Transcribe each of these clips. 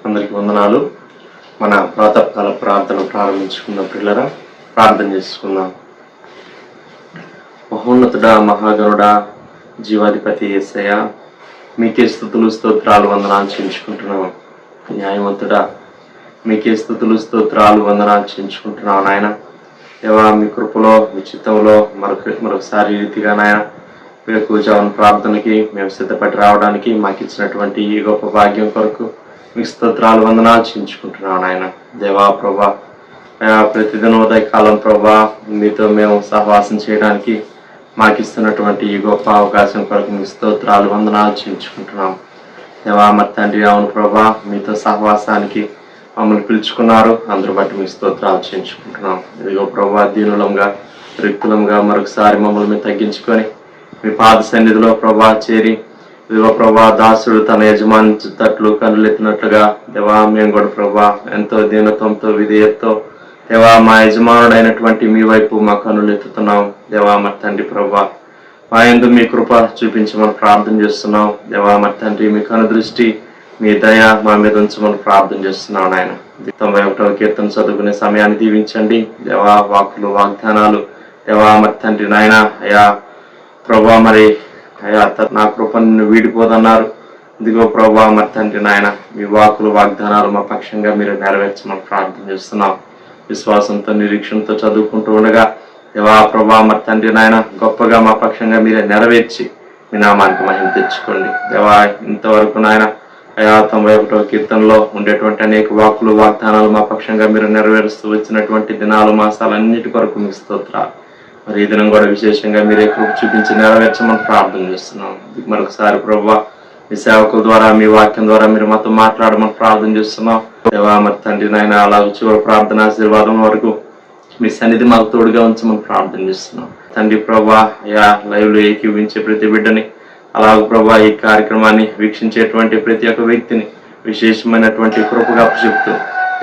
అందరికి వందనాలు. మన ప్రాతకాల ప్రార్థన ప్రారంభించుకున్న పిల్లరా ప్రార్థన చేసుకుందాం. మహోన్నతుడా, మహాగణుడా, జీవాధిపతి యేసయ్య, మీకే స్తుతులు స్తోత్రాలు వందనాలు చెల్లించుకుంటున్నాం. న్యాయవంతుడా, మీకే స్తుతులు స్తోత్రాలు వందనాలు చెల్లించుకుంటున్నాం. నాయన దేవా, మీ కృపలో మీ చిత్తంలో మరొకసారి రీతిగా నాయన వేకువజామున ప్రార్థనకి మేము సిద్ధపడి రావడానికి మాకు ఇచ్చినటువంటి ఈ గొప్ప భాగ్యం కొరకు మీ స్తోత్రాలు వందనాలు చెల్లించుకుంటున్నాం. నాయన దేవా ప్రభా, ప్రతిదిన ఉదయకాలం ప్రభా మీతో మేము సహవాసం చేయడానికి మాకు ఇస్తున్నటువంటి ఈ గొప్ప అవకాశం కొరకు మీ స్తోత్రాలు వందనాలు చెల్లించుకుంటున్నాం. దేవా మరి తండ్రి, అవును ప్రభా, మీతో సహవాసానికి మమ్మల్ని పిలుచుకున్నారు. అందరూ బట్టి మీ స్తోత్రాలు చెల్లించుకుంటున్నాం. ఇదిగో ప్రభా, దీనులంగా రిక్తులంగా మరొకసారి మమ్మల్ని మేము తగ్గించుకొని మీ పాద సన్నిధిలో ప్రభా చేరి, ఇదిగో ప్రభా, దాసుడు తన యజమాని తట్లు కనులెత్తినట్లుగా దేవా మేము కూడా ప్రభా ఎంతో దీనత్వంతో విధేయతతో దేవా మా యజమానుడైనటువంటి మీ వైపు మా కనులెత్తుతున్నాం. దేవా మరి తండ్రి ప్రభా, మా యందు మీ కృప చూపించమని ప్రార్థన చేస్తున్నాం. దేవా మరి తండ్రి, మీ కనుదృష్టి మీ దయ మా మీద ఉంచమని ప్రార్థన చేస్తున్నాం. నాయన 91వ కీర్తన చదువుకునే సమయాన్ని దీవించండి. దేవా వాక్కులు వాగ్దానాలు దేవా మరి తండ్రి నాయన, అయా ప్రభా మరి అయా నా కృపను వీడిపోదన్నారు. ఇదిగో ప్రభా మరి తండ్రి నాయన, మీ వాక్కులు వాగ్దానాలు మా పక్షంగా మీరు నెరవేర్చమని ప్రార్థన చేస్తున్నాం. విశ్వాసంతో నిరీక్షణతో చదువుకుంటూ ఉండగా దేవా ప్రభా మరి తండ్రి నాయన, గొప్పగా మా పక్షంగా మీరే నెరవేర్చి మీ నామానికి మహిమ తెచ్చుకోండి. దేవా ఇంతవరకు నాయన అయా 91వ కీర్తనలో ఉండేటువంటి అనేక వాక్కులు వాగ్దానాలు మా పక్షంగా మీరు నెరవేరుస్తూ వచ్చినటువంటి దినాలు మాసాలన్నిటి కొరకు మీ స్తోత్రాలు. మరి ఈ దినం కూడా విశేషంగా మీరే కృప చూపించి నెరవేర్చమని ప్రార్థన చేస్తున్నాం. మరొకసారి ప్రభా, మీ సేవకుల ద్వారా మీ వాక్యం ద్వారా మీరు మాతో మాట్లాడమని ప్రార్థన చేస్తున్నాం. దేవా మరి తండ్రి నాయన, అలా చివరి ప్రార్థన ఆశీర్వాదం వరకు మీ సన్నిధి మాకు తోడుగా ఉంచమని ప్రార్థన చేస్తున్నాం. తండ్రి ప్రభా, అయా లైవ్ లో ఏకీవించే ప్రతి బిడ్డని, అలాగే ప్రభా ఈ కార్యక్రమాన్ని వీక్షించేటువంటి ప్రతి ఒక్క వ్యక్తిని విశేషమైనటువంటి కృపగా చెప్తూ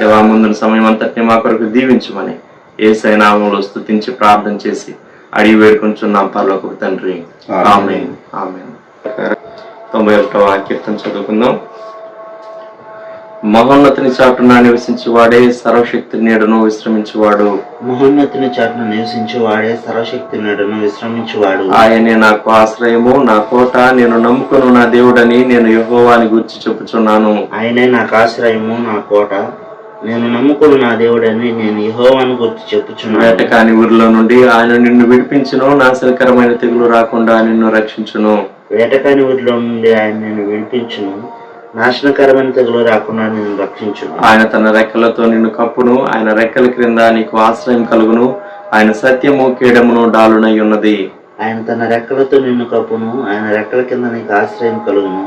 దేవా ముందున్న సమయం అంతటిని మా కొరకు దీవించమని యేసయ్య నామములో స్తుతించి ప్రార్థన చేసి అడిగి వేడుకొంచున్నాం పరలోకపు తండ్రి. ఆమేన్. ఆమేన్. 91వ కీర్తన చదువుకుందాం. మహోన్నతుని చాటున నివసించువాడే సర్వశక్తి నీడను విశ్రమించువాడు. మహోన్నతుని చాటున నివసించువాడే సర్వశక్తి నీడను విశ్రమించువాడు. ఆయనే నాకు ఆశ్రయము, నా కోట, నేను నమ్ముకును నా దేవుడని నేను యెహోవాని గూర్చి చెప్పుచున్నాను. ఆయనే నాకు ఆశ్రయము, నా కోట, నేను నమ్ముకుని నా దేవుడని నేను యెహోవాను గురించి చెప్పుచున్నాను. వేటకాని ఊరిలో నుండి ఆయన నిన్ను విడిపించును, నాశనకరమైన తెగులు రాకుండా నిన్ను రక్షించును. వేటకాని ఊరిలో నుండి ఆయన నేను విడిపించును, నాశనకరమైన తెగులు రాకుండా నేను రక్షించును. ఆయన తన రెక్కలతో నిన్ను కప్పును, ఆయన రెక్కల క్రింద నీకు ఆశ్రయం కలుగును. ఆయన సత్యము కేడమును డాలునై ఉన్నది. ఆయన తన రెక్కలతో నిన్ను కప్పును, ఆయన రెక్కల కింద నీకు ఆశ్రయం కలుగును.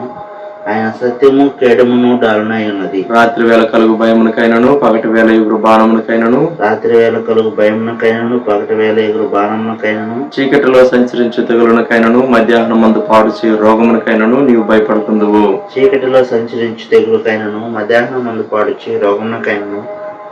ఆయన సత్యము కేడమును డాలునై ఉన్నది. రాత్రి వేళ కలుగు భయమునకైనను, పగటి వేళ ఎగురు బాణమునకైనను, రాత్రి వేళ కలుగు భయమునకైనను, పగటి వేళ ఎగురు బాణమునకైనను, చీకటిలో సంచరించు తెగులునకైనను, మధ్యాహ్నం మందు పాడు చేయు రోగమునకైనను నీవు భయపడుకుందువు. చీకటిలో సంచరించు తెగులుకైనను, మధ్యాహ్నం మందు పాడు చేయు రోగమునకైనను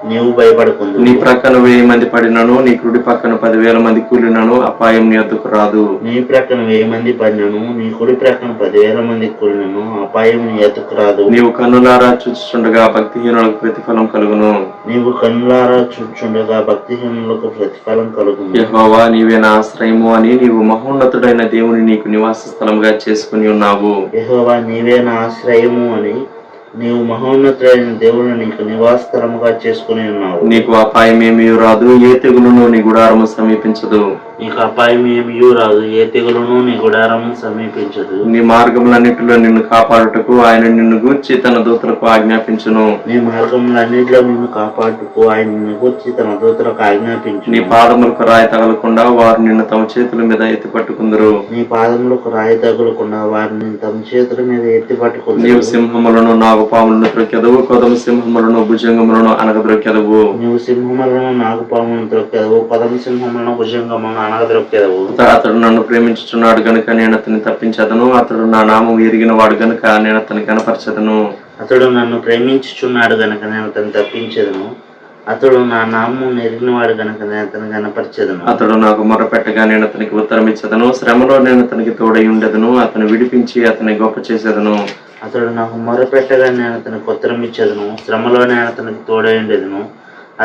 నీవు భయపడకుందు. నీ ప్రక్కన 1000 మంది పడినను, నీ కుడి పక్కన 10,000 మంది కూలినను అపాయం నీ వద్దకు రాదు. నీ ప్రక్కన 1000 మంది పడినను, నీ కుడి ప్రక్కన 10,000 మంది కూలినను అపాయం నీ ఎదుకు రాదు. నీవు కన్నులారా చూచుచుండగా భక్తిహీనులకు ప్రతిఫలం కలుగును. నీవు కన్నులారా చూచుండగా భక్తిహీనులకు ప్రతిఫలం కలుగును. యెహోవా నీవే నా ఆశ్రయము అని నీవు మహోన్నతుడైన దేవుని నీకు నివాస స్థలంగా చేసుకుని ఉన్నావు. యెహోవా నీవే నా ఆశ్రయము అని నీవు మహోన్నతుడైన దేవుని నీకు నివాసస్థలముగా చేసుకుని ఉన్నావు. నీకు అపాయం ఏమీ రాదు, ఏ తెగులును నీ గుడారము సమీపించదు. నీకు అపాయం ఏమీ రాదు, ఏ తెగులును నీ గుడారము సమీపించదు. నీ మార్గములన్నిటిలో నిన్ను కాపాడుటకు ఆయన నిన్ను గూర్చి తన దూతలకు ఆజ్ఞాపించును. నీ మార్గములన్నిటిలో నిన్ను కాపాడుటకు ఆయన నిన్ను గూర్చి తన దూతలకు ఆజ్ఞాపించును. నీ పాదములకు రాయి తగలకుండా వారు నిన్ను తమ చేతుల మీద ఎత్తి పట్టుకుందరు. నీ పాదములకు రాయి తగులకుండా వారిని తమ చేతుల మీద ఎత్తి పట్టుకుందరు. నీవు సింహములను నాగుపాములను త్రొక్కెదవు, కొదమ సింహములను భుజంగములను అనగద్రొక్కెదవు. నీవు సింహములను నాగుపాములను త్రొక్కెదవు, కొదమ సింహములను భుజంగములను అనగద్రొక్కెదవు. అతడు నన్ను ప్రేమించుచున్నాడు గనుక నేను అతన్ని తప్పించదను, అతడు నా నామం ఎరిగిన వాడు గనుక నేను అతన్ని కనపరచదను. అతడు నన్ను ప్రేమించుచున్నాడు గనుక నేను అతన్ని తప్పించదను, అతడు నా నామం ఎరిగిన వాడు గనుక నేను అతన్ని కనపరచెదను. అతడు నాకు మొరపెట్టగా నేను అతనికి ఉత్తరం ఇచ్చదను, శ్రమలో నేను అతనికి తోడై ఉండెదను, అతను విడిపించి అతని గొప్ప చేసేదను. అతడు నాకు మొరపెట్టగా నేను అతనికి ఉత్తరం ఇచ్చేదను, శ్రమలో నేను అతనికి తోడైండేదను,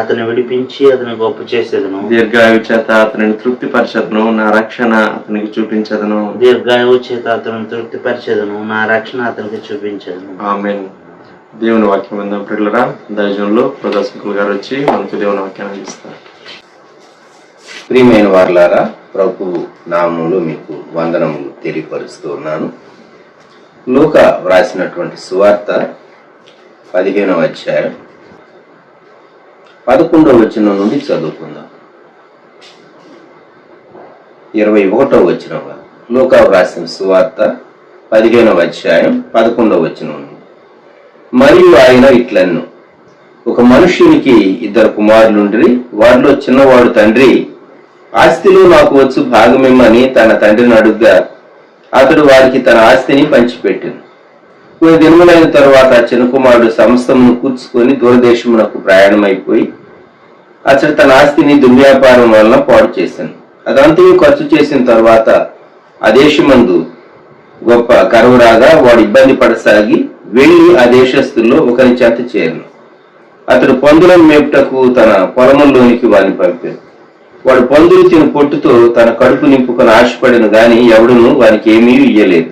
అతను విడిపించి అతని గొప్ప చేసేదను. దీర్ఘాయు చేత అతనిని తృప్తిపరచదును, నా రక్షణ అతనికి చూపించదను. దీర్ఘాయువు చేత అతను తృప్తిపరిచేదను, నా రక్షణ అతనికి చూపించదను. ఆమేన్. దేవుని వాక్యం విందాం ప్రియులారా. దైవజనులు ప్రదర్శకులు గారు వచ్చి మనకు దేవుని వాక్యాన్ని అందిస్తారు. ప్రియమైన వారలారా, ప్రభు నామములో మీకు వందనములు తెలియపరుస్తూ ఉన్నాను. లూకా వ్రాసినటువంటి సువార్త 15వ అధ్యాయం 11వ వచనం నుండి చదువుకుందాం. 21వ వచనం. లూకా వ్రాసిన సువార్త 15వ అధ్యాయం 11వ వచనం నుండి. మరియు ఆయన ఇట్లన్ను, ఒక మనుష్యునికి 2 కుమారులుండ్రి. వారిలో చిన్నవాడు తండ్రి, ఆస్తిలో నాకు వచ్చు భాగమిమ్మని తన తండ్రిని అడుగ్గా అతడు వారికి తన ఆస్తిని పంచిపెట్టాను. కొన్ని దినములైన తరువాత చిన్న కుమారుడు సమస్తమును కూర్చుకొని దూరదేశమునకు ప్రయాణమైపోయి అతడు తన ఆస్తిని దుర్వ్యాపారం వలన పాడు చేశాను. అదంతా ఖర్చు చేసిన తర్వాత ఆ దేశమందు గొప్ప కరువు రాగా వాడు ఇబ్బంది పడసాగి వెళ్లి ఆ దేశస్తుల్లో ఒకరి చెంత చేరను. అతడు పందులను మేపుటకు తన పొలముల్లోనికి వారిని పంపాడు. వాడు పందులు తిని పొట్టుతో తన కడుపు నింపుకొని ఆశపడిన గాని ఎవడును వానికి ఏమీ ఇయ్యలేదు.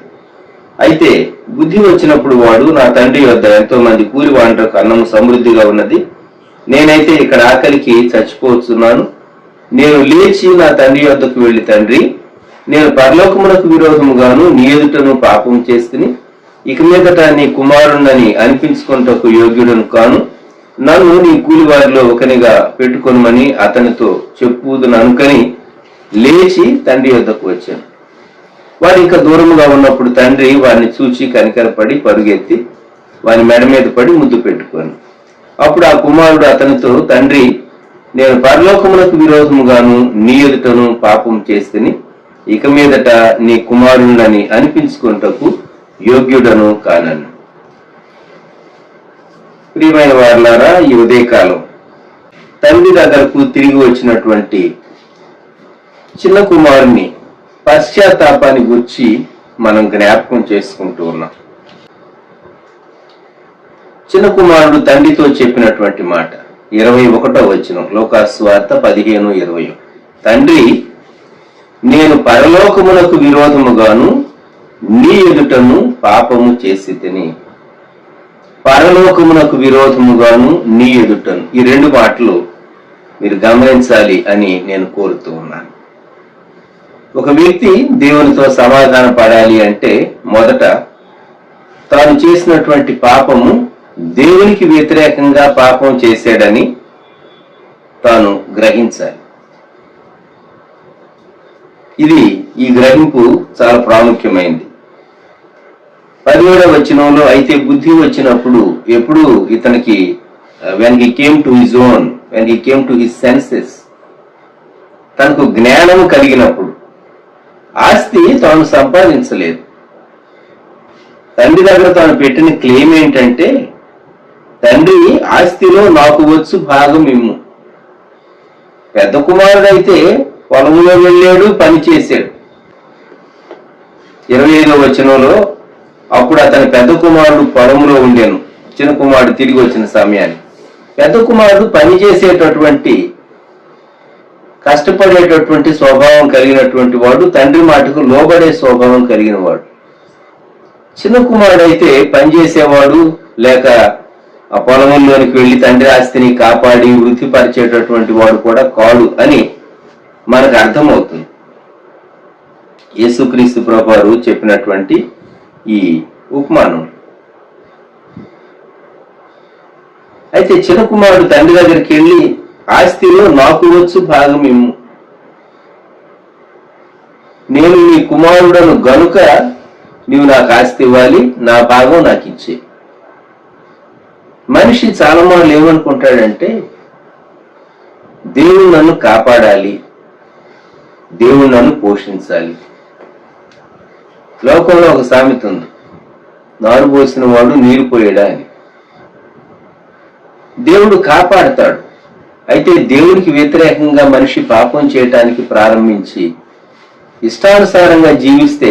అయితే బుద్ధి వచ్చినప్పుడు వాడు, నా తండ్రి వద్ద ఎంతో మంది కూలి వాండ్రకు అన్నము సమృద్ధిగా ఉన్నది, నేనైతే ఇక్కడ ఆకలికి చచ్చిపోతున్నాను. నేను లేచి నా తండ్రి వద్దకు వెళ్లి, తండ్రి, నేను పరలోకమునకు విరోధముగాను నీ ఎదుటను పాపం చేసుకుని ఇక మీదట నీ కుమారుణ్ణని అనిపించుకుంటకు యోగ్యుడను కాను. నన్ను నీ కూలి వారిలో ఒకనిగా పెట్టుకొనమని అతనితో చెప్పుదును అనుకని లేచి తండ్రి వద్దకు వచ్చాను. వారు ఇంకా దూరముగా ఉన్నప్పుడు తండ్రి వారిని చూచి కనికరపడి పరుగెత్తి వారి మెడ మీద పడి ముద్దు పెట్టుకొని, అప్పుడు ఆ కుమారుడు అతనితో, తండ్రి, నేను పరలోకమునకు విరోధముగాను నీ ఎదుటను పాపం చేస్తుని ఇక మీదట నీ కుమారుణ్ణని అనిపించుకుంటకు యోగ్యుడను కానను. ప్రియమైన వారలారా, ఈ ఉదయకాలం తండ్రి దగ్గరకు తిరిగి వచ్చినటువంటి చిన్న కుమారుని పశ్చాత్తాపాన్ని గురించి మనం జ్ఞాపకం చేసుకుంటూ ఉన్నాం. చిన్న కుమారుడు తండ్రితో చెప్పినటువంటి మాట 21వ వచనం, లూకా సువార్త 15:20. తండ్రి, నేను పరలోకమునకు విరోధముగాను నీ ఎదుటను పాపము చేసి తిని. పరలోకమునకు విరోధముగాను నీ ఎదుటను, ఈ 2 మాటలు మీరు గమనించాలి అని నేను కోరుతూ ఉన్నాను. ఒక వ్యక్తి దేవునితో సమాధాన పడాలి అంటే మొదట తాను చేసినటువంటి పాపము దేవునికి వ్యతిరేకంగా పాపం చేశాడని తాను గ్రహించాలి. ఈ గ్రహింపు చాలా ప్రాముఖ్యమైనది. 17వ వచనంలో, అయితే బుద్ధి వచ్చినప్పుడు, ఎప్పుడు ఇతనికి when he came to his own, when he came to his senses, తనకు జ్ఞానము కలిగినప్పుడు, ఆస్తి తాను సంపాదించలేదు. తండ్రి దగ్గర తాను పెట్టిన క్లెయిమ్ ఏంటంటే, తండ్రి, ఆస్తిలో నాకు వచ్చు భాగం ఇమ్ము. పెద్ద కుమారుడైతే పొలంలో వెళ్ళాడు, పని చేశాడు. 25వ వచనంలో, అప్పుడు అతని పెద్ద కుమారుడు పొలంలో ఉండేను, చిన్న కుమారుడు తిరిగి వచ్చిన సమయాన్ని. పెద్ద కుమారుడు పని చేసేటటువంటి, కష్టపడేటటువంటి స్వభావం కలిగినటువంటి వాడు, తండ్రి మాటకు లోబడే స్వభావం కలిగిన వాడు. చిన్న కుమారుడు అయితే పనిచేసేవాడు, లేక ఆ పొలంలోనికి వెళ్లి తండ్రి ఆస్తిని కాపాడి వృత్తిపరిచేటటువంటి వాడు కూడా కాడు అని మనకు అర్థమవుతుంది. యేసుక్రీస్తు ప్రభువారు చెప్పినటువంటి ఈ ఉపమానం. అయితే చిన్న కుమారుడు తండ్రి దగ్గరికి వెళ్ళి, ఆస్తిలో నాకు వచ్చు భాగం ఇమ్ము, నేను నీ కుమారుడను గనుక నీవు నాకు ఆస్తి ఇవ్వాలి, నా భాగం నాకు ఇచ్చే. మనిషి చాలా మార్లు ఏమనుకుంటాడంటే, దేవుడు నన్ను కాపాడాలి, దేవుడు నన్ను పోషించాలి. లోకంలో ఒక సామెత ఉంది, నారు పోసిన వాడు నీరు పోయాడా అని. దేవుడు కాపాడతాడు. అయితే దేవుడికి వ్యతిరేకంగా మనిషి పాపం చేయటానికి ప్రారంభించి ఇష్టానుసారంగా జీవిస్తే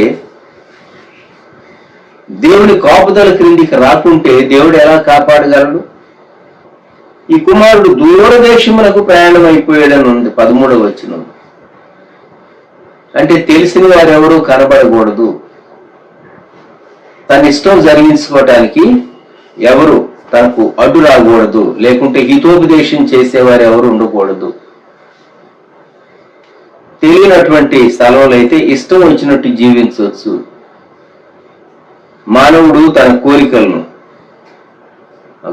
దేవుడి కాపుదల క్రిందికి రాకుంటే దేవుడు ఎలా కాపాడగలడు? ఈ కుమారుడు దూరదేశమునకు ప్రయాణం అయిపోయాడని ఉంది 13వ వచనం. అంటే తెలిసిన వారెవరూ కనబడకూడదు, తన ఇష్టం జరిగించుకోవటానికి ఎవరు తనకు అడ్డు రాకూడదు, లేకుంటే హితోపదేశం చేసేవారు ఎవరు ఉండకూడదు. తెలియనటువంటి స్థలంలో అయితే ఇష్టం వచ్చినట్టు జీవించవచ్చు. మానవుడు తన కోరికలను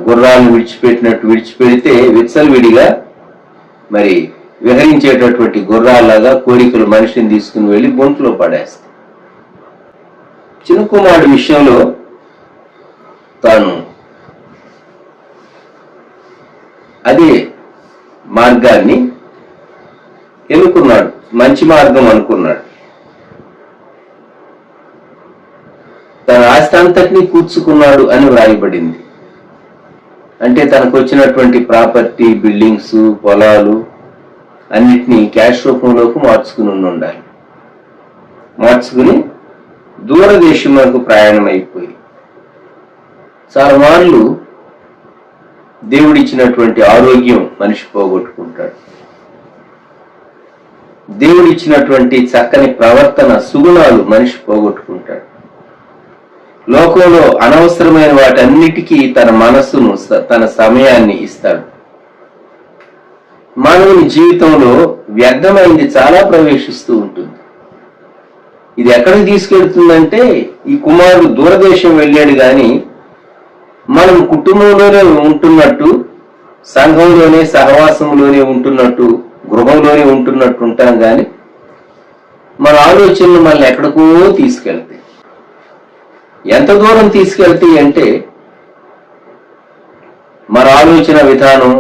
గుర్రాలను విడిచిపెట్టినట్టు విడిచిపెడితే విచ్చలవిడిగా మరి విహరించేటటువంటి గుర్రాల్లాగా కోరికలు మనిషిని తీసుకుని వెళ్ళి బొంట్లో పడేస్తాయి. చిన్న కుమారుడి విషయంలో తాను అదే మార్గాన్ని ఎన్నుకున్నాడు, మంచి మార్గం అనుకున్నాడు. తన ఆస్తి అంతటినీ కూర్చుకున్నాడు అని వ్రాయబడింది. అంటే తనకు వచ్చినటువంటి ప్రాపర్టీ, బిల్డింగ్స్, పొలాలు అన్నిటినీ క్యాష్ రూపంలోకి మార్చుకుని మార్చుకుని దూరదేశంలోకి ప్రయాణం అయిపోయి చాలా మార్లు దేవుడిచ్చినటువంటి ఆరోగ్యం మనిషి పోగొట్టుకుంటాడు. దేవుడిచ్చినటువంటి చక్కని ప్రవర్తన సుగుణాలు మనిషి పోగొట్టుకుంటాడు. లోకంలో అనవసరమైన వాటన్నిటికీ తన మనస్సును, తన సమయాన్ని ఇస్తాడు. మానవుని జీవితంలో వ్యర్థమైంది చాలా ప్రవేశిస్తూ ఉంటుంది. ఇది ఎక్కడికి తీసుకెళ్తుందంటే, ఈ కుమారుడు దూరదేశం వెళ్ళాడు కానీ మనం కుటుంబంలోనే ఉంటున్నట్టు, సంఘంలోనే సహవాసంలోనే ఉంటున్నట్టు, గృహంలోనే ఉంటున్నట్టు ఉంటాం కానీ మన ఆలోచనలు మనల్ని ఎక్కడికో తీసుకెళ్తాయి. ఎంత దూరం తీసుకెళ్తాయి అంటే మన ఆలోచన విధానం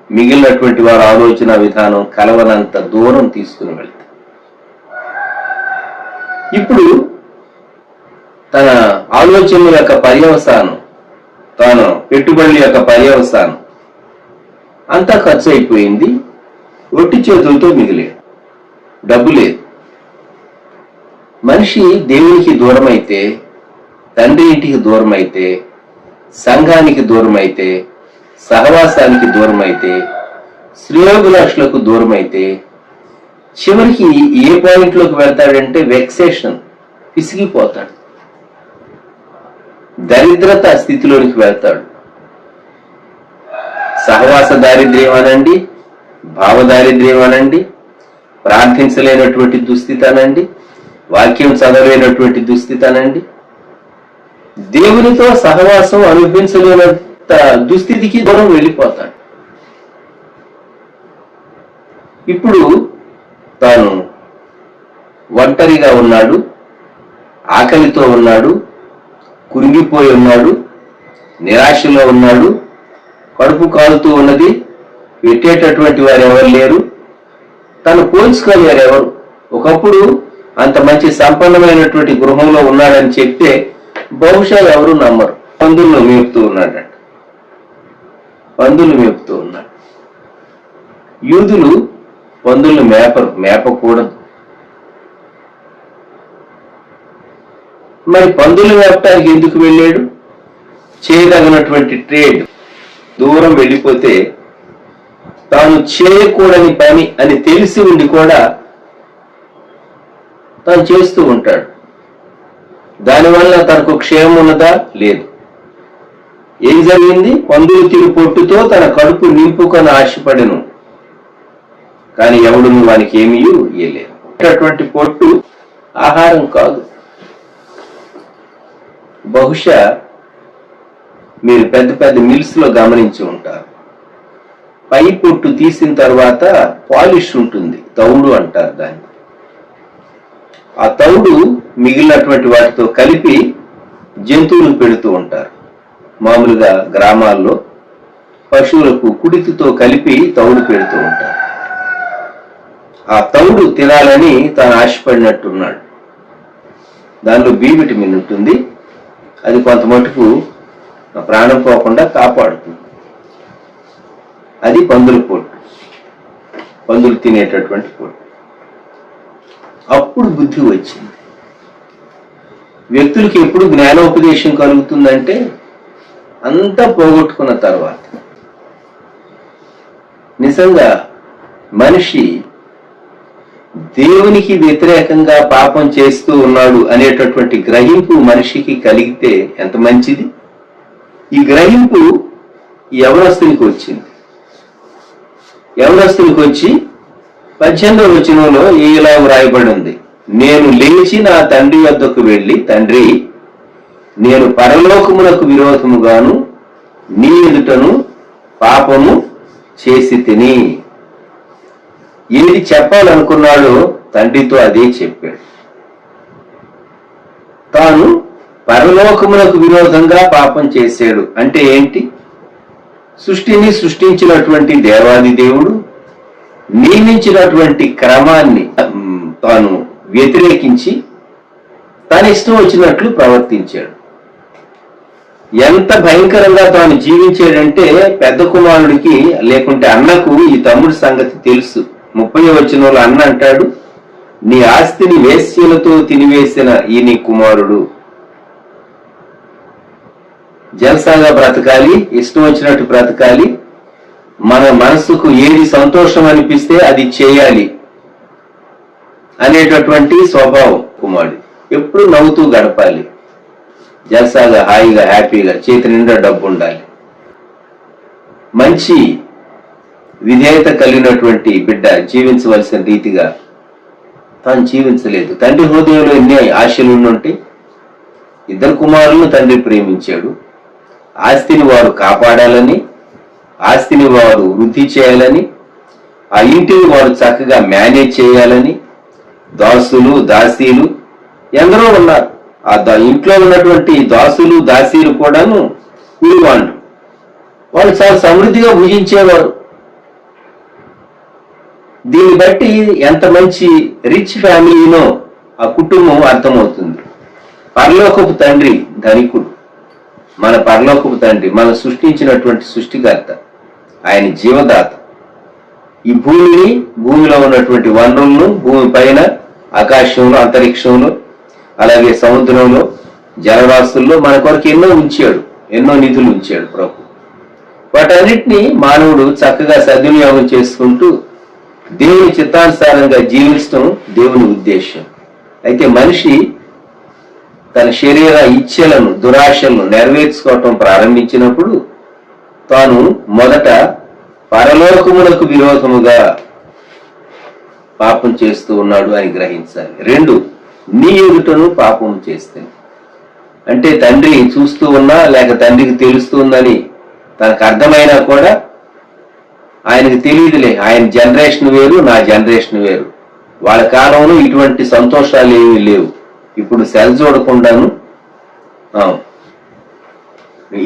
మిగిలినటువంటి వారి ఆలోచన విధానం కలవనంత దూరం తీసుకుని వెళ్తాయి. ఇప్పుడు తన ఆలోచనల యొక్క పర్యవసానం, తాను పెట్టుబడుల యొక్క పర్యవసానం అంతా ఖర్చు అయిపోయింది. ఒట్టి చేతులతో మిగిలాడు, డబ్బు లేదు. మనిషి దేవునికి దూరం అయితే, తండ్రి ఇంటికి దూరం అయితే, సంఘానికి దూరం అయితే, సహవాసానికి దూరం అయితే, శ్రేయోభిలాషులకు దూరం అయితే చివరికి ఏ పాయింట్లోకి వెళ్తాడంటే వెక్సేషన్, పిసిగిపోతాడు, దరిద్రత స్థితిలోనికి వెళ్తాడు. సహవాస దారిద్ర్యం అనండి, భావ దారిద్ర్యం అనండి, ప్రార్థించలేనటువంటి దుస్థితి అనండి, వాక్యం చదవలేనటువంటి దుస్థితి అనండి, దేవునితో సహవాసం అనుభవించలేనంత దుస్థితికి దూరం వెళ్ళిపోతాడు. ఇప్పుడు తాను ఒంటరిగా ఉన్నాడు, ఆకలితో ఉన్నాడు, కురింగిపోయి ఉన్నాడు, నిరాశలో ఉన్నాడు, కడుపు కాలుతూ ఉన్నది, పెట్టేటటువంటి వారు ఎవరు లేరు, తను పోల్చుకోలేరు ఎవరు. ఒకప్పుడు అంత మంచి సంపన్నమైనటువంటి గృహంలో ఉన్నాడని చెప్తే బహుశా ఎవరు నమ్మరు. పందులను మేపుతూ ఉన్నాడట, పందులు మేపుతూ ఉన్నాడు. యూదులు పందులను మేపకూడదు. మరి పందులు మేపటానికి ఎందుకు వెళ్ళాడు? చేయదగినటువంటి ట్రేడ్ దూరం వెళ్ళిపోతే తాను చేయకూడని పని అని తెలిసి ఉండి కూడా తాను చేస్తూ ఉంటాడు. దానివల్ల తనకు క్షేమం ఉన్నదా? లేదు. ఏం జరిగింది? పందులు తిరు పొట్టుతో తన కడుపు నింపుకొని ఆశపడెను, కానీ ఎవడును వానికి ఏమీ ఇయ్యలేదు. అటువంటి పొట్టు ఆహారం కాదు. బహుశా మీరు పెద్ద పెద్ద మిల్స్ లో గమనించి ఉంటారు. పై పొట్టు తీసిన తర్వాత పాలిష్ ఉంటుంది, తౌడు అంటారు దాన్ని. ఆ తౌడు మిగిలినటువంటి వాటితో కలిపి జంతువులకు పెడుతూ ఉంటారు. మామూలుగా గ్రామాల్లో పశువులకు కుడితితో కలిపి తౌడు పెడుతూ ఉంటారు. ఆ తౌడు తినాలని తాను ఆశపడినట్టున్నాడు. దానిలో బి విటమిన్ ఉంటుంది, అది కొంత మటుకు ప్రాణం పోకుండా కాపాడుతుంది. అది పందుల పొట్టు, పందులు తినేటటువంటి పొట్టు. అప్పుడు బుద్ధి వచ్చింది. వ్యక్తులకి ఎప్పుడు జ్ఞానోపదేశం కలుగుతుందంటే అంతా పోగొట్టుకున్న తర్వాత. నిజంగా మనిషి దేవునికి వ్యతిరేకంగా పాపం చేస్తూ ఉన్నాడు అనేటటువంటి గ్రహింపు మనిషికి కలిగితే ఎంత మంచిది. ఈ గ్రహింపు యవనస్తునికి వచ్చింది. యవనస్తునికి వచ్చి 18వ వచనంలో ఇలా వ్రాయబడి ఉంది, నేను లేచి నా తండ్రి వద్దకు వెళ్ళి, తండ్రి, నేను పరలోకమునకు విరోధముగాను నీ ఎదుటను పాపము చేసి తిని. ఏది చెప్పాలనుకున్నాడో తండ్రితో అదే చెప్పాడు. తాను పరలోకమునకు విరోధంగా పాపం చేశాడు అంటే ఏంటి? సృష్టిని సృష్టించినటువంటి దేవాది దేవుడు నియమించినటువంటి క్రమాన్ని తాను వ్యతిరేకించి తన ఇష్టం వచ్చినట్లు ప్రవర్తించాడు. ఎంత భయంకరంగా తాను జీవించాడంటే పెద్ద కుమారుడికి లేకుంటే అన్నకు ఈ తమ్ముడి సంగతి తెలుసు. 30వ వచనంలో అన్న అంటాడు, నీ ఆస్తిని వేశ్యలతో తినివేసిన ఈ నీ కుమారుడు. జల్సాగా బ్రతకాలి, ఇష్టం వచ్చినట్టు బ్రతకాలి, మన మనసుకు ఏది సంతోషం అనిపిస్తే అది చేయాలి అనేటటువంటి స్వభావం కుమారుడు. ఎప్పుడు నవ్వుతూ గడపాలి, జల్సాగా హాయిగా హ్యాపీగా, చేతి నిండా డబ్బు ఉండాలి. మంచి విధేయత కలిగినటువంటి బిడ్డ జీవించవలసిన రీతిగా తాను జీవించలేదు. తండ్రి హృదయంలో ఎన్ని ఆశలు ఉండుంటే, 2 కుమారులను తండ్రి ప్రేమించాడు. ఆస్తిని వారు కాపాడాలని, ఆస్తిని వారు వృద్ధి చేయాలని, ఆ ఇంటిని వారు చక్కగా మేనేజ్ చేయాలని, దాసులు దాసీలు ఎందరో ఉన్నారు. ఆ ఇంట్లో ఉన్నటువంటి దాసులు దాసీలు కూడాను కూలివాళ్ళు. వాళ్ళు చాలా సమృద్ధిగా భుజించేవారు. దీన్ని బట్టి ఎంత మంచి రిచ్ ఫ్యామిలీనో ఆ కుటుంబం అర్థమవుతుంది. పరలోకపు తండ్రి ధనికుడు, మన పరలోకపు తండ్రి మన సృష్టించినటువంటి సృష్టికర్త, ఆయన జీవదాత. ఈ భూమిని, భూమిలో ఉన్నటువంటి వనరులను, భూమి పైన ఆకాశంలో అంతరిక్షంలో అలాగే సముద్రంలో జలరాశుల్లో మన కొరకు ఎన్నో ఉంచాడు, ఎన్నో నిధులు ఉంచాడు ప్రభు. వాటన్నిటినీ మానవుడు చక్కగా సద్వినియోగం చేసుకుంటూ దేవుని చిత్తానుసారంగా జీవించడం దేవుని ఉద్దేశం. అయితే మనిషి తన శరీర ఇచ్ఛలను, దురాశలను నెరవేర్చుకోవటం ప్రారంభించినప్పుడు తాను మొదట పరలోకమునకు విరోధముగా పాపం చేస్తూ ఉన్నాడు అని గ్రహించాలి. 2, నీ ఎదుటను పాపం చేస్తే, అంటే తండ్రి చూస్తూ ఉన్నా లేక తండ్రికి తెలుస్తుందని తనకు అర్థమైనా కూడా ఆయనకు తెలియదులే, ఆయన జనరేషన్ వేరు, నా జనరేషన్ వేరు. వాళ్ళ కాలంలో ఇటువంటి సంతోషాలు ఏమీ లేవు. ఇప్పుడు సెల్ చూడకుండాను,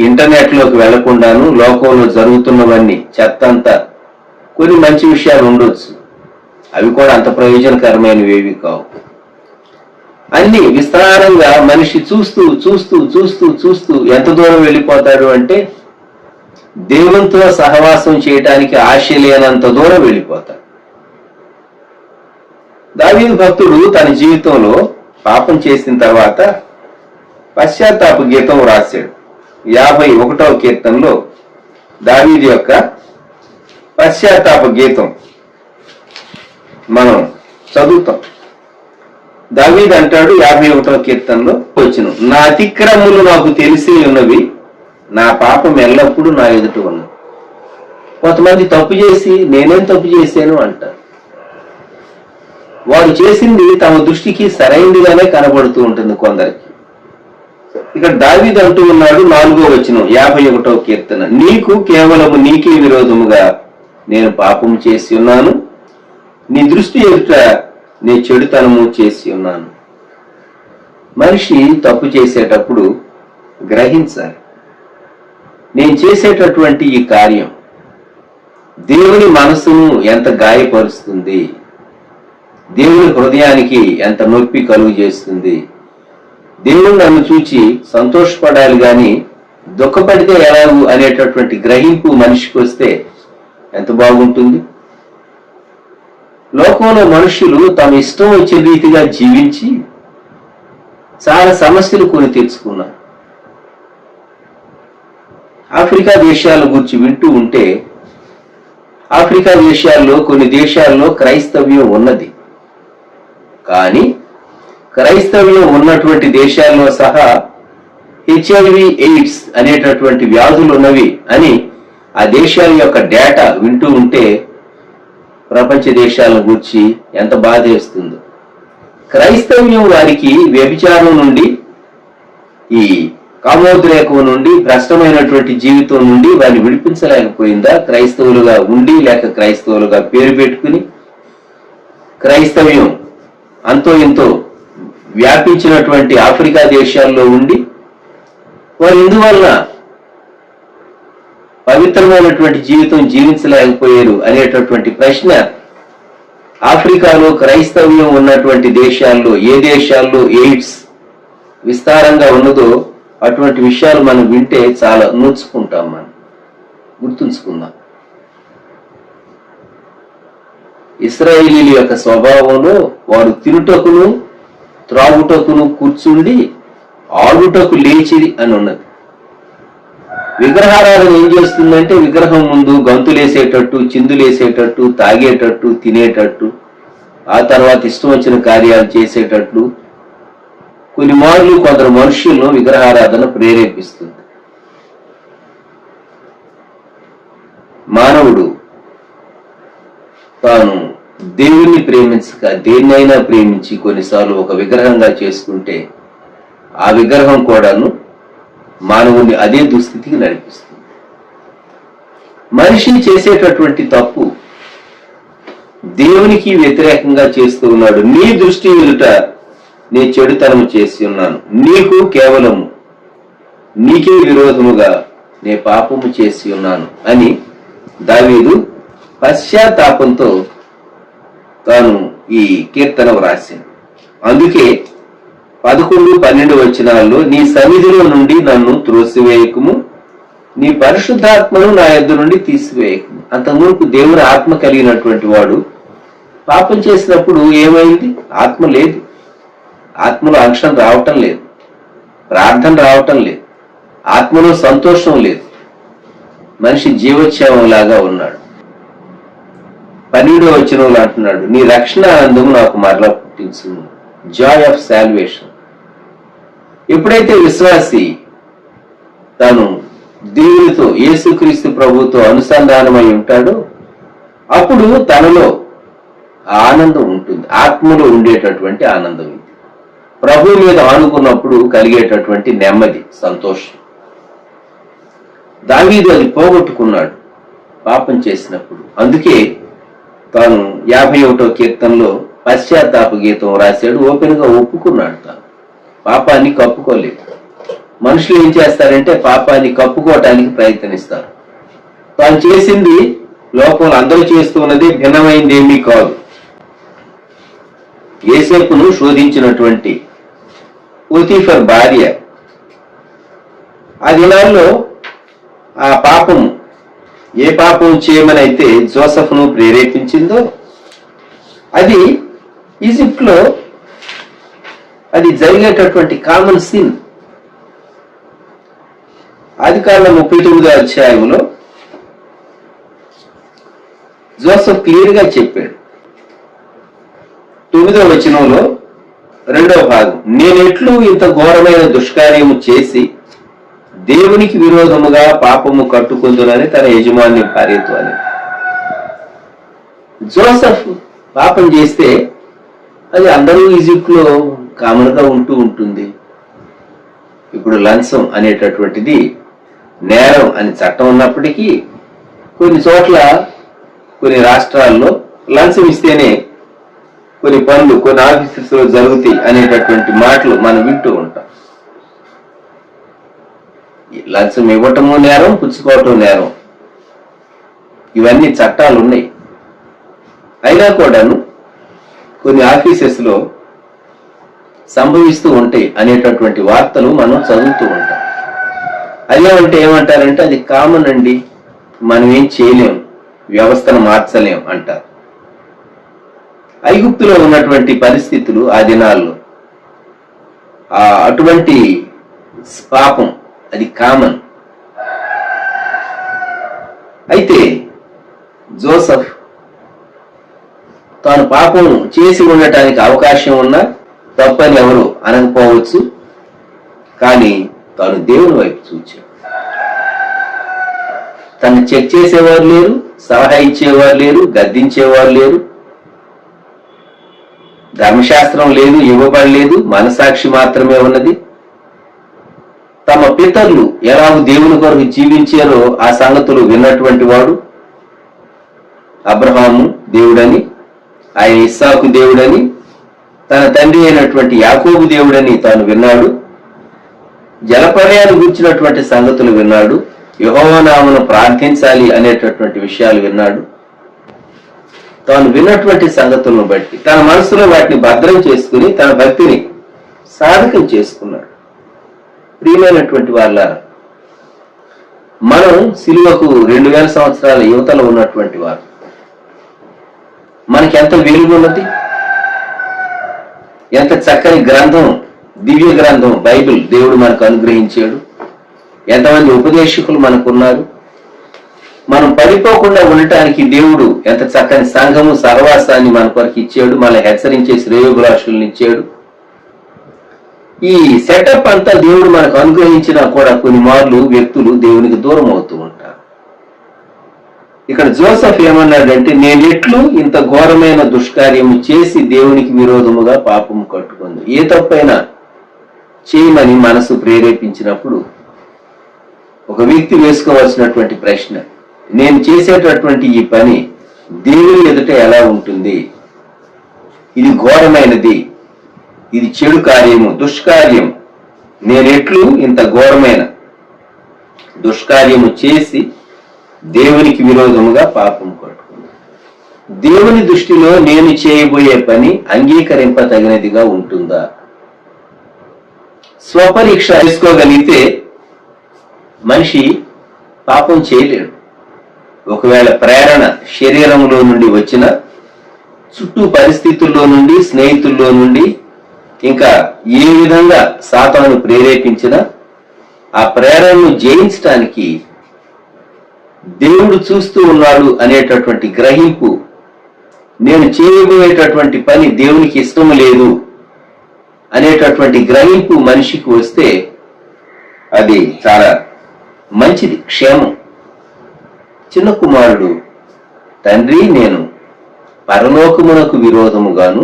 ఇంటర్నెట్ లోకి వెళ్లకుండాను లోకంలో జరుగుతున్నవన్నీ చెత్త అంతా, కొన్ని మంచి విషయాలు ఉండొచ్చు, అవి కూడా అంత ప్రయోజనకరమైనవి ఏవి కావు. అన్ని విస్తారంగా మనిషి చూస్తూ చూస్తూ చూస్తూ చూస్తూ ఎంత దూరం వెళ్ళిపోతాడు అంటే దేవునితో సహవాసం చేయటానికి ఆశ లేనంత దూరం వెళ్ళిపోతాడు. దావీదు భక్తుడు తన జీవితంలో పాపం చేసిన తర్వాత పశ్చాత్తాప గీతం రాశాడు. 51వ కీర్తనలో దావీదు యొక్క పశ్చాత్తాప గీతం మనం చదువుతాం. దావీదు అంటాడు 51వ కీర్తనలో వచ్చును, నా అతిక్రమములు నాకు తెలిసి ఉన్నవి, నా పాపం ఎల్లప్పుడూ నా ఎదుట ఉన్నది. కొంతమంది తప్పు చేసి నేనేం తప్పు చేశాను అంటారు. వారు చేసింది తమ దృష్టికి సరైనదిగానే కనబడుతూ ఉంటుంది కొందరికి. ఇక్కడ దావీదు అంటూ ఉన్నాడు 4వ వచనం 51వ కీర్తన, నీకు కేవలము నీకే విరోధముగా నేను పాపం చేసి ఉన్నాను, నీ దృష్టి ఎదుట నీ చెడుతనము చేసి ఉన్నాను. మనిషి తప్పు చేసేటప్పుడు గ్రహించాలి, నేను చేసేటటువంటి ఈ కార్యం దేవుని మనసును ఎంత గాయపరుస్తుంది, దేవుని హృదయానికి ఎంత నొప్పి కలుగు చేస్తుంది. దేవుడు నన్ను చూచి సంతోషపడాలి గాని దుఃఖపడితే ఎలాగు అనేటటువంటి గ్రహింపు మనిషికి వస్తే ఎంత బాగుంటుంది. లోకంలో మనుషులు తమ ఇష్టం వచ్చే రీతిగా జీవించి చాలా సమస్యలు కొని తెచ్చుకున్నారు. ఆఫ్రికా దేశాల గురించి వింటూ ఉంటే ఆఫ్రికా దేశాల్లో కొన్ని దేశాల్లో క్రైస్తవ్యం ఉన్నది. కానీ క్రైస్తవ్యం ఉన్నటువంటి దేశాల్లో సహా HIV ఎయిడ్స్ అనేటటువంటి వ్యాధులు ఉన్నవి అని ఆ దేశాల యొక్క డేటా వింటూ ఉంటే ప్రపంచ దేశాల గురించి ఎంత బాధ వేస్తుందో. క్రైస్తవ్యం వారికి వ్యభిచారం నుండి, ఈ కామోద్రేకం నుండి, భ్రష్టమైనటువంటి జీవితం నుండి వారిని విడిపించలేకపోయిందా? క్రైస్తవులుగా ఉండి లేక క్రైస్తవులుగా పేరు పెట్టుకుని క్రైస్తవ్యం అంతో ఎంతో వ్యాపించినటువంటి ఆఫ్రికా దేశాల్లో ఉండి వారు ఎందువల్ల పవిత్రమైనటువంటి జీవితం జీవించలేకపోయారు అనేటటువంటి ప్రశ్న ఆఫ్రికాలో క్రైస్తవ్యం ఉన్నటువంటి దేశాల్లో, ఏ దేశాల్లో ఎయిడ్స్ విస్తారంగా ఉన్నదో అటువంటి విషయాలు మనం వింటే చాలా నూర్చుకుంటాం. మనం గుర్తుంచుకుందాం. ఇశ్రాయేలీల యొక్క స్వభావంలో వారు తినుటకును త్రాగుటకును కూర్చుండి ఆడుటకు లేచిరి అని ఉన్నది. విగ్రహారాధన ఏం చేస్తుందంటే విగ్రహం ముందు గంతులేసేటట్టు, చిందులేసేటట్టు, తాగేటట్టు, తినేటట్టు, ఆ తర్వాత ఇష్టం వచ్చిన కార్యాలు చేసేటట్లు కొన్ని మార్లు కొందరు మనుషులను విగ్రహారాధన ప్రేరేపిస్తుంది. మానవుడు తాను దేవుణ్ణి ప్రేమించక దేన్నైనా ప్రేమించి కొన్నిసార్లు ఒక విగ్రహంగా చేసుకుంటే ఆ విగ్రహం కూడాను మానవుని అదే దుస్థితికి నడిపిస్తుంది. మనిషి చేసేటటువంటి తప్పు దేవునికి వ్యతిరేకంగా చేస్తూ ఉన్నాడు. నీ దృష్టి ఎదుట నీ చెడుతనము చేసి ఉన్నాను, నీకు కేవలము నీకే విరోధముగా నే పాపము చేసి ఉన్నాను అని దావీదు పశ్చాత్తాపంతో తాను ఈ కీర్తన వ్రాసింది. అందుకే 11-12 వచనాల్లో నీ సన్నిధిలో నుండి నన్ను త్రోసివేయకుము, నీ పరిశుద్ధాత్మను నా యొద్ద నుండి తీసివేయకుము. అంతకుముందు దేవుని ఆత్మ కలిగినటువంటి వాడు పాపం చేసినప్పుడు ఏమైంది? ఆత్మ లేదు, ఆత్మలో అంశం రావటం లేదు, ప్రార్థన రావటం లేదు, ఆత్మలో సంతోషం లేదు, మనిషి జీవోత్సవం లాగా ఉన్నాడు. 12వ వచనంలో అంటున్నాడు, నీ రక్షణ ఆనందము నాకు మరలా పుట్టించు, జాయ్ ఆఫ్ సాల్వేషన్. ఎప్పుడైతే విశ్వాసి తాను దేవునితో, యేసుక్రీస్తు ప్రభుతో అనుసంధానమై ఉంటాడో అప్పుడు తనలో ఆనందం ఉంటుంది. ఆత్మలో ఉండేటటువంటి ఆనందం ఇది. ప్రభు మీద ఆనుకున్నప్పుడు కలిగేటటువంటి నెమ్మది, సంతోషం. దావీదు అది పోగొట్టుకున్నాడు పాపం చేసినప్పుడు. అందుకే తాను 51వ కీర్తనలో పశ్చాత్తాప గీతం రాశాడు. ఓపెన్ గా ఒప్పుకున్నాడు. తాను పాపాన్ని కప్పుకోలేదు. మనుషులు ఏం చేస్తారంటే పాపాన్ని కప్పుకోవటానికి ప్రయత్నిస్తారు. తాను చేసింది లోకంలో అందరూ చేస్తున్నది భిన్నమైంది ఏమీ కాదు. యోసేపును శోధించినటువంటి పోతీఫర్ భార్య ఆ దినాల్లో ఆ పాపము, ఏ పాపం చేయమని అయితే జోసెఫ్ను ప్రేరేపించిందో అది ఈజిప్ట్ లో అది జరిగేటటువంటి కామన్ సిన్. ఆదికాండం 39వ అధ్యాయంలో జోసెఫ్ క్లియర్ గా చెప్పాడు. 9వ వచనంలో 2వ భాగం, నేనెట్లు ఇంత ఘోరమైన దుష్కార్యము చేసి దేవునికి విరోధముగా పాపము కట్టుకుందునని తన యజమాని భార్యతో అని. జోసెఫ్ పాపం చేస్తే అది అందరూ ఈజిప్ట్ లో కామన్ గా ఉంటూ ఉంటుంది. ఇప్పుడు లంచం అనేటటువంటిది నేరం అని చట్టం ఉన్నప్పటికీ కొన్ని చోట్ల, కొన్ని రాష్ట్రాల్లో లంచం ఇస్తేనే కొన్ని పనులు, కొన్ని ఆఫీసెస్ లో జరుగుతాయి అనేటటువంటి మాటలు మనం వింటూ ఉంటాం. లంచం ఇవ్వటము నేరం, పుచ్చుకోవటం నేరం, ఇవన్నీ చట్టాలు ఉన్నాయి. అయినా కూడాను కొన్ని ఆఫీసెస్ లో సంభవిస్తూ ఉంటాయి అనేటటువంటి వార్తలు మనం చదువుతూ ఉంటాం. అదేమంటే ఏమంటారంటే అది కామన్ అండి, మనం ఏం చేయలేం, వ్యవస్థను మార్చలేం అంటారు. ఐగుప్తులో ఉన్నటువంటి పరిస్థితులు ఆ దినాల్లో అటువంటి పాపం అది కామన్. అయితే జోసెఫ్ తాను పాపం చేసి ఉండటానికి అవకాశం ఉన్నా తప్పని ఎవరు అనకపోవచ్చు, కానీ తాను దేవుని వైపు చూచాడు. తను చెక్ చేసేవారు లేరు, సలహా ఇచ్చేవారు లేరు, గద్దించేవారు లేరు, ధర్మశాస్త్రం లేదు, ఇవ్వబడలేదు, మనసాక్షి మాత్రమే ఉన్నది. తమ పితరులు ఎలా దేవుని కొరకు జీవించారో ఆ సంగతులు విన్నటువంటి వాడు. అబ్రహాము దేవుడని, ఆయన ఇస్సాకు దేవుడని, తన తండ్రి అయినటువంటి యాకోబు దేవుడని తాను విన్నాడు. జలప్రళయాన్ని గురించినటువంటి సంగతులు విన్నాడు. యెహోవా నామమును ప్రార్థించాలి అనేటటువంటి విషయాలు విన్నాడు. తాను విన్నటువంటి సంగతులను బట్టి తన మనసులో వాటిని భద్రం చేసుకుని తన భక్తిని సాధకం చేసుకున్నాడు. ప్రియమైనటువంటి వాళ్ళ, మనం సిలువకు 2000 సంవత్సరాల యువతలో ఉన్నటువంటి వారు. మనకి ఎంత వెలుగున్నది, ఎంత చక్కని గ్రంథం, దివ్య గ్రంథం బైబిల్ దేవుడు మనకు అనుగ్రహించాడు. ఎంతమంది ఉపదేశకులు మనకున్నారు. మనం పడిపోకుండా ఉండటానికి దేవుడు ఎంత చక్కని సంఘము సహవాసాన్ని మన కొరకు ఇచ్చాడు, మనల్ని హెచ్చరించే శ్రేయోభిలాషులను ఇచ్చాడు. ఈ సెటప్ అంతా దేవుడు మనకు అనుగ్రహించినా కూడా కొన్ని మార్లు వ్యక్తులు దేవునికి దూరం అవుతూ ఉంటారు. ఇక్కడ జోసెఫ్ ఏమన్నాడంటే, నేనెట్లు ఇంత ఘోరమైన దుష్కార్యము చేసి దేవునికి విరోధముగా పాపము కట్టుకుంది. ఏ తప్పైనా చేయమని మనసు ప్రేరేపించినప్పుడు ఒక వ్యక్తి వేసుకోవాల్సినటువంటి ప్రశ్న, నేను చేసేటటువంటి ఈ పని దేవుని ఎదుట ఎలా ఉంటుంది? ఇది ఘోరమైనది, ఇది చెడు కార్యము, దుష్కార్యం. నేనెట్లు ఇంత ఘోరమైన దుష్కార్యము చేసి దేవునికి విరోధముగా పాపం కట్టుకుంది. దేవుని దృష్టిలో నేను చేయబోయే పని అంగీకరింపతగినదిగా ఉంటుందా? స్వపరీక్ష చేసుకోగలిగితే మనిషి పాపం చేయలేడు. ఒకవేళ ప్రేరణ శరీరంలో నుండి వచ్చిన, చుట్టూ పరిస్థితుల్లో నుండి, స్నేహితుల్లో నుండి, ఇంకా ఏ విధంగా సాతాను ప్రేరేపించిన ఆ ప్రేరణను జయించడానికి దేవుడు చూస్తూ ఉన్నాడు అనేటటువంటి గ్రహింపు, నేను చేయబోయేటటువంటి పని దేవునికి ఇష్టం లేదు అనేటటువంటి గ్రహింపు మనిషికి వస్తే అది చాలా మంచిది, క్షేమం. చిన్న కుమారుడు, తండ్రి నేను పరలోకమునకు విరోధముగాను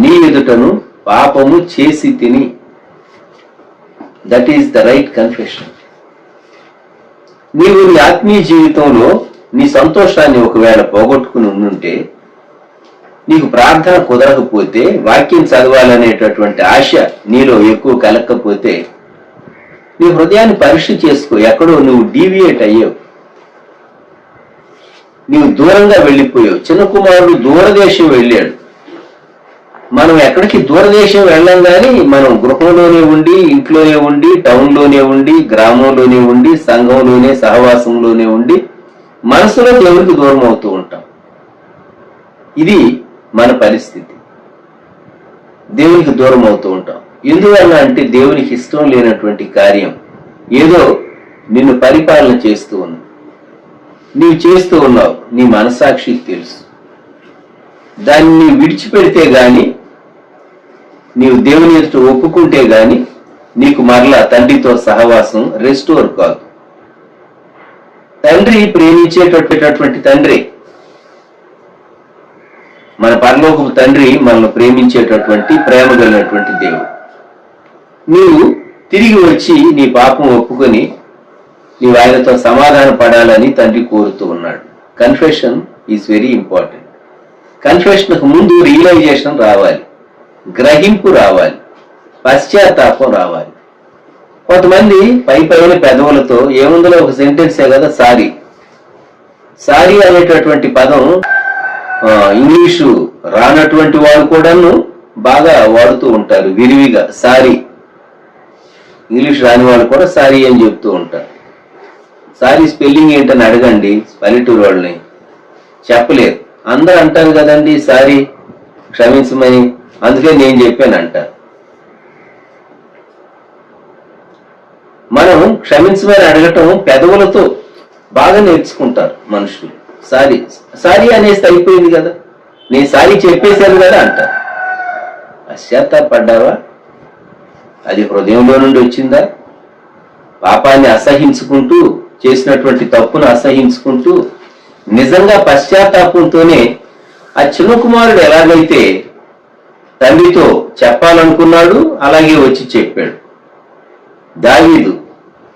నీ ఎదుటను పాపము చేసి తిని. That is the right confession. నీవు నీ ఆత్మీయ జీవితంలో నీ సంతోషాన్ని ఒకవేళ పోగొట్టుకుని ఉండుంటే, నీకు ప్రార్థన కుదరకపోతే, వాక్యం చదవాలనేటటువంటి ఆశ నీలో ఎక్కువ కలగకపోతే, నీ హృదయాన్ని పరీక్ష చేసుకో. ఎక్కడో నువ్వు డీవియేట్ అయ్యావు, నీవు దూరంగా వెళ్ళిపోయావు. చిన్న కుమారుడు దూరదేశం వెళ్ళాడు. మనం ఎక్కడికి దూరదేశం వెళ్ళం కానీ మనం గృహంలోనే ఉండి, ఇంట్లోనే ఉండి, టౌన్లోనే ఉండి, గ్రామంలోనే ఉండి, సంఘంలోనే, సహవాసంలోనే ఉండి మనసులో దేవునికి దూరం అవుతూ ఉంటాం. ఇది మన పరిస్థితి. దేవునికి దూరం అవుతూ ఉంటాం. ఎందువల్ల అంటే దేవునికి ఇష్టం లేనటువంటి కార్యం ఏదో నిన్ను పరిపాలన చేస్తూ ఉంది. నీవు చేస్తూ ఉన్నావు, నీ మనసాక్షికి తెలుసు. దాన్ని విడిచిపెడితే గాని, నీవు దేవుని ఎదుట ఒప్పుకుంటే గాని నీకు మరలా తండ్రితో సహవాసం రెస్టోర్ కాదు. తండ్రి ప్రేమించేటటువంటి తండ్రి, మన పరలోకపు తండ్రి మనల్ని ప్రేమించేటటువంటి ప్రేమ కలిగినటువంటి దేవుడు. నీవు తిరిగి వచ్చి నీ పాపం ఒప్పుకొని నీవు ఆయనతో సమాధాన పడాలని తండ్రి కోరుతూ ఉన్నాడు. Confession is very important. కన్ఫెషన్కు ముందు రియలైజేషన్ రావాలి, గ్రహింపు రావాలి, పశ్చాత్తాపం రావాలి. కొంతమంది పైన పెదవులతో ఏముందో ఒక సెంటెన్సే కదా సారీ. సారీ అనేటటువంటి పదం ఇంగ్లీషు రానటువంటి వాడు కూడాను బాగా వాడుతూ ఉంటారు విరివిగా. సారీ, ఇంగ్లీష్ రాని వాళ్ళు కూడా సారీ అని చెప్తూ ఉంటారు. సారీ స్పెల్లింగ్ ఏంటని అడగండి పల్లెటూరు వాళ్ళని, చెప్పలేరు. అందరూ అంటారు కదండి సారీ, క్షమించమని, అందుకే నేను చెప్పాను అంటారు. మనం క్షమించమని అడగటం పెదవులతో బాగా నేర్చుకుంటారు మనుషులు. సారీ సారీ అనేసి అయిపోయింది కదా, నేను సారీ చెప్పేశాను కదా అంటారు. పశ్చాత్తాపడ్డావా? అది హృదయంలో నుండి వచ్చిందా? పాపాన్ని అసహించుకుంటూ, చేసినటువంటి తప్పును అసహించుకుంటూ నిజంగా పశ్చాత్తాపంతోనే ఆ చిన్న కుమారుడు ఎలాగైతే తండ్రితో చెప్పాలనుకున్నాడు అలాగే వచ్చి చెప్పాడు, దావీదు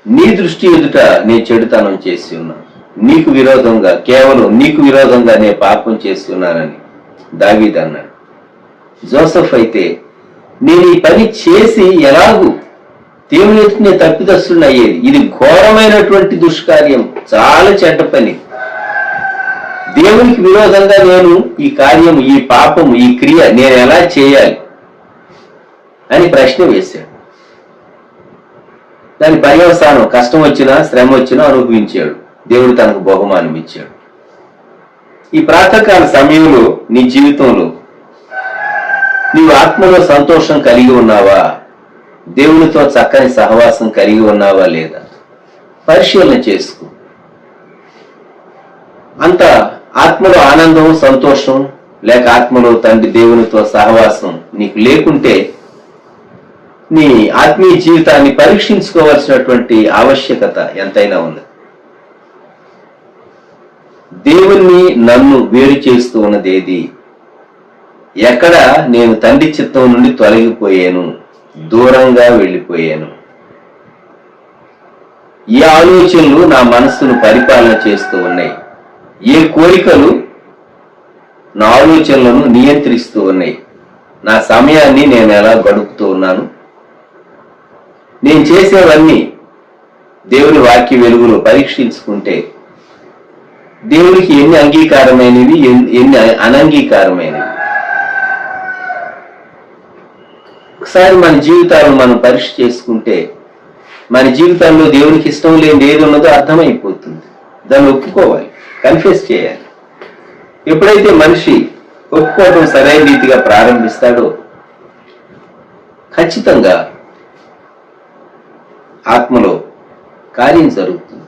నీ దృష్టి ఎదుట నేను చెడుతనం చేసి ఉన్నాను, నీకు విరోధంగా, కేవలం నీకు విరోధంగా నేను పాపం చేస్తున్నానని దావీదు అన్నాడు. జోసెఫ్ అయితే నేను ఈ పని చేసి ఎలాగూ దేవుని ఎదుట నేను తప్పిదస్తుడిని అయ్యేది, ఇది ఘోరమైనటువంటి దుష్కార్యం, చాలా చెడ్డ పని, దేవునికి విరోధంగా నేను ఈ కార్యం, ఈ పాపం, ఈ క్రియ నేను ఎలా చేయాలి అని ప్రశ్న వేశాడు. దాని పర్యవసానం కష్టం వచ్చినా శ్రమ వచ్చినా అనుభవించాడు. దేవుడు తనకు బహుమానం ఇచ్చాడు. ఈ ప్రాతకాల సమయంలో నీ జీవితంలో నీవు ఆత్మలో సంతోషం కలిగి ఉన్నావా? దేవునితో చక్కని సహవాసం కలిగి ఉన్నావా లేదా? పరిశీలన చేసుకో. అంత ఆత్మలో ఆనందం, సంతోషం లేక ఆత్మలో తండ్రి దేవునితో సహవాసం నీకు లేకుంటే నీ ఆత్మీయ జీవితాన్ని పరీక్షించుకోవాల్సినటువంటి ఆవశ్యకత ఎంతైనా ఉంది. దేవుణ్ణి నన్ను వేరు చేస్తూ ఉన్నది ఏది? ఎక్కడ నేను తండ్రి చిత్తం నుండి తొలగిపోయాను, దూరంగా వెళ్ళిపోయాను? ఏ ఆలోచనలు నా మనస్సును పరిపాలన చేస్తూ ఉన్నాయి? ఏ కోరికలు నా ఆలోచనలను నియంత్రిస్తూ ఉన్నాయి? నా సమయాన్ని నేను ఎలా గడుపుతూ ఉన్నాను? నేను చేసేవన్నీ దేవుని వాక్య వెలుగులో పరీక్షించుకుంటే దేవునికి ఎన్ని అంగీకారమైనవి, ఎన్ని అనంగీకారమైనవి? ఒకసారి మన జీవితాలను మనం పరీక్ష చేసుకుంటే మన జీవితాల్లో దేవునికి ఇష్టం లేని ఏది ఉన్నదో అర్థమైపోతుంది. దాన్ని ఒప్పుకోవాలి, కన్ఫెస్ చేయాలి. ఎప్పుడైతే మనిషి ఒప్పుకోవటం సరైన రీతిగా ప్రారంభిస్తాడో ఖచ్చితంగా ఆత్మలో కార్యం జరుగుతుంది.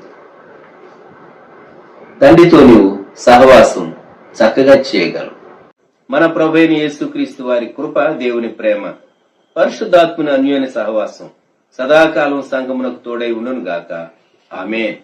తండ్రితో నీవు సహవాసం చక్కగా చేయగలవు. మన ప్రభువైన యేసుక్రీస్తు వారి కృప, దేవుని ప్రేమ, పరిశుద్ధాత్మని అన్యోన్య సహవాసం సదాకాలం సంఘమునకు తోడై ఉండును గాక. ఆమేన్.